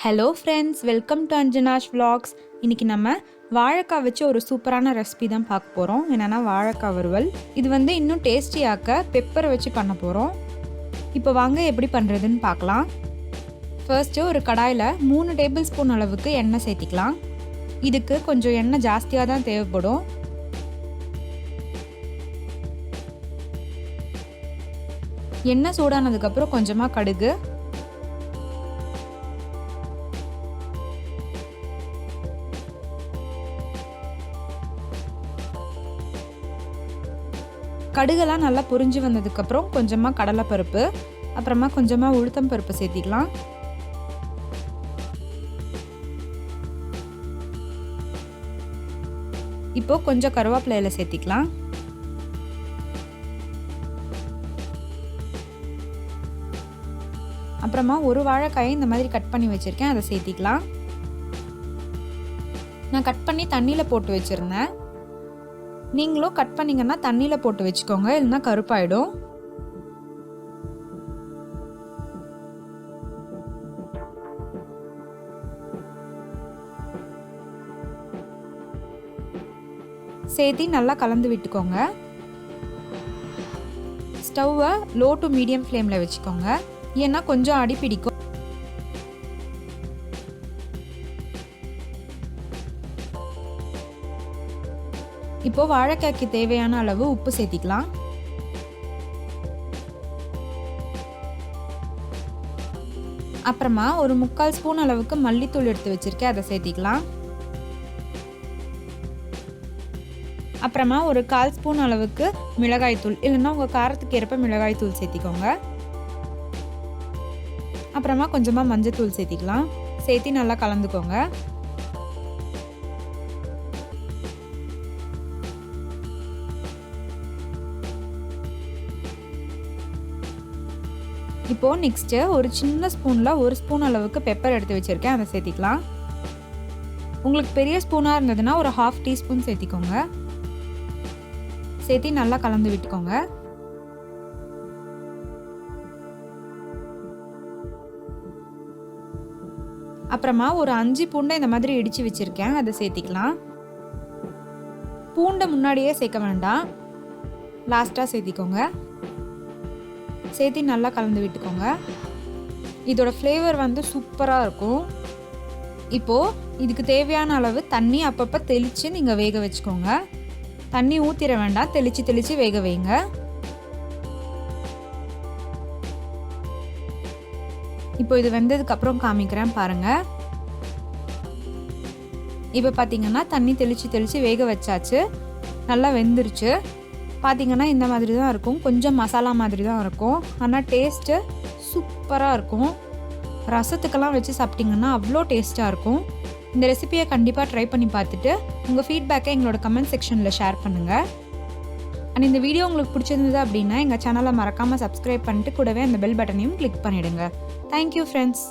Hello friends, welcome to அஞ்சனாஷ் vlogs. இன்றைக்கி நம்ம வாழைக்காய் வச்சு ஒரு சூப்பரான ரெசிபி தான் பார்க்க போகிறோம். என்னென்னா வாழைக்காய் வறுவல். இது இன்னும் டேஸ்டியாக்க பெப்பரை வச்சு பண்ண போகிறோம். இப்போ வாங்க எப்படி பண்ணுறதுன்னு பார்க்கலாம். ஃபர்ஸ்ட்டு ஒரு கடாயில் 3 டேபிள் ஸ்பூன் அளவுக்கு எண்ணெய் சேர்த்திக்கலாம். இதுக்கு கொஞ்சம் எண்ணெய் ஜாஸ்தியாக தான் தேவைப்படும். எண்ணெய் சூடானதுக்கப்புறம் கொஞ்சமாக கடுகு, கடுகெல்லாம் நல்லா பொரிஞ்சு வந்ததுக்கப்புறம் கொஞ்சமாக கடலைப்பருப்பு, அப்புறமா கொஞ்சமாக உளுத்தம் பருப்பு சேர்த்திக்கலாம். இப்போ கொஞ்சம் கருவேப்பிலையில சேர்த்திக்கலாம். அப்புறமா ஒரு வாழைக்காயை இந்த மாதிரி கட் பண்ணி வச்சுருக்கேன், அதை சேர்த்திக்கலாம். நான் கட் பண்ணி தண்ணியில் போட்டு வச்சுருந்தேன். நீங்களும் கட் பண்ணிங்கன்னா தண்ணியில் போட்டு வச்சுக்கோங்க, இல்லைன்னா கருப்பாயிடும். சேர்த்து நல்லா கலந்து விட்டுக்கோங்க. ஸ்டவ்வை லோ டு மீடியம் ஃப்ளேமில் வச்சுக்கோங்க, ஏன்னா கொஞ்சம் அடி பிடிக்கும். இப்போ வாழைக்காய்க்கு தேவையான அளவு உப்பு சேர்த்திக்கலாம். அப்புறமா ஒரு 3/4 ஸ்பூன் அளவுக்கு மல்லித்தூள் எடுத்து வச்சிருக்கேன், அதை சேர்த்திக்கலாம். அப்புறமா ஒரு 1/4 ஸ்பூன் அளவுக்கு மிளகாய்த்தூள், இல்லைன்னா உங்கள் காரத்துக்கு ஏற்ப மிளகாய்த்தூள் சேர்த்திக்கோங்க. அப்புறமா கொஞ்சமாக மஞ்சத்தூள் சேர்த்திக்கலாம். சேர்த்து நல்லா கலந்துக்கோங்க. இப்போது நெக்ஸ்ட்டு ஒரு சின்ன ஸ்பூனில் 1 ஸ்பூன் அளவுக்கு பெப்பர் எடுத்து வச்சுருக்கேன், அதை சேர்த்திக்கலாம். உங்களுக்கு பெரிய ஸ்பூனாக இருந்ததுன்னா ஒரு 1/2 டீஸ்பூன் சேர்த்திக்கோங்க. சேர்த்து நல்லா கலந்து விட்டுக்கோங்க. அப்புறமா ஒரு 5 பூண்டை இந்த மாதிரி இடித்து வச்சுருக்கேன், அதை சேர்த்திக்கலாம். பூண்டை முன்னாடியே சேர்க்க வேண்டாம், லாஸ்ட்டாக சேர்த்திக்கோங்க. சேர்த்து நல்லா கலந்து விட்டுக்கோங்க. இதோட ஃப்ளேவர் சூப்பராக இருக்கும். இப்போது இதுக்கு தேவையான அளவு தண்ணி அப்பப்போ தெளித்து நீங்கள் வேக வச்சுக்கோங்க. தண்ணி ஊற்றிட வேண்டாம், தெளித்து வேக வைங்க. இப்போ இது வெந்ததுக்கப்புறம் காமிக்கிறேன் பாருங்கள். இப்போ பார்த்தீங்கன்னா தண்ணி தெளித்து வேக வச்சாச்சு, நல்லா வெந்துருச்சு. பார்த்திங்கன்னா இந்த மாதிரி தான் இருக்கும், கொஞ்சம் மசாலா மாதிரி தான் இருக்கும், ஆனால் டேஸ்ட்டு சூப்பராக இருக்கும். ரசத்துக்கெல்லாம் வச்சு சாப்பிட்டிங்கன்னா அவ்வளோ டேஸ்ட்டாக இருக்கும். இந்த ரெசிபியை கண்டிப்பாக ட்ரை பண்ணி பார்த்துட்டு உங்கள் ஃபீட்பேக்கை எங்களோட கமெண்ட் செக்ஷனில் ஷேர் பண்ணுங்கள். அண்ட் இந்த வீடியோ உங்களுக்கு பிடிச்சிருந்தது அப்படின்னா எங்கள் சேனலை மறக்காமல் சப்ஸ்கிரைப் பண்ணிட்டு கூடவே அந்த பெல் பட்டனையும் கிளிக் பண்ணிவிடுங்க. Thank you friends.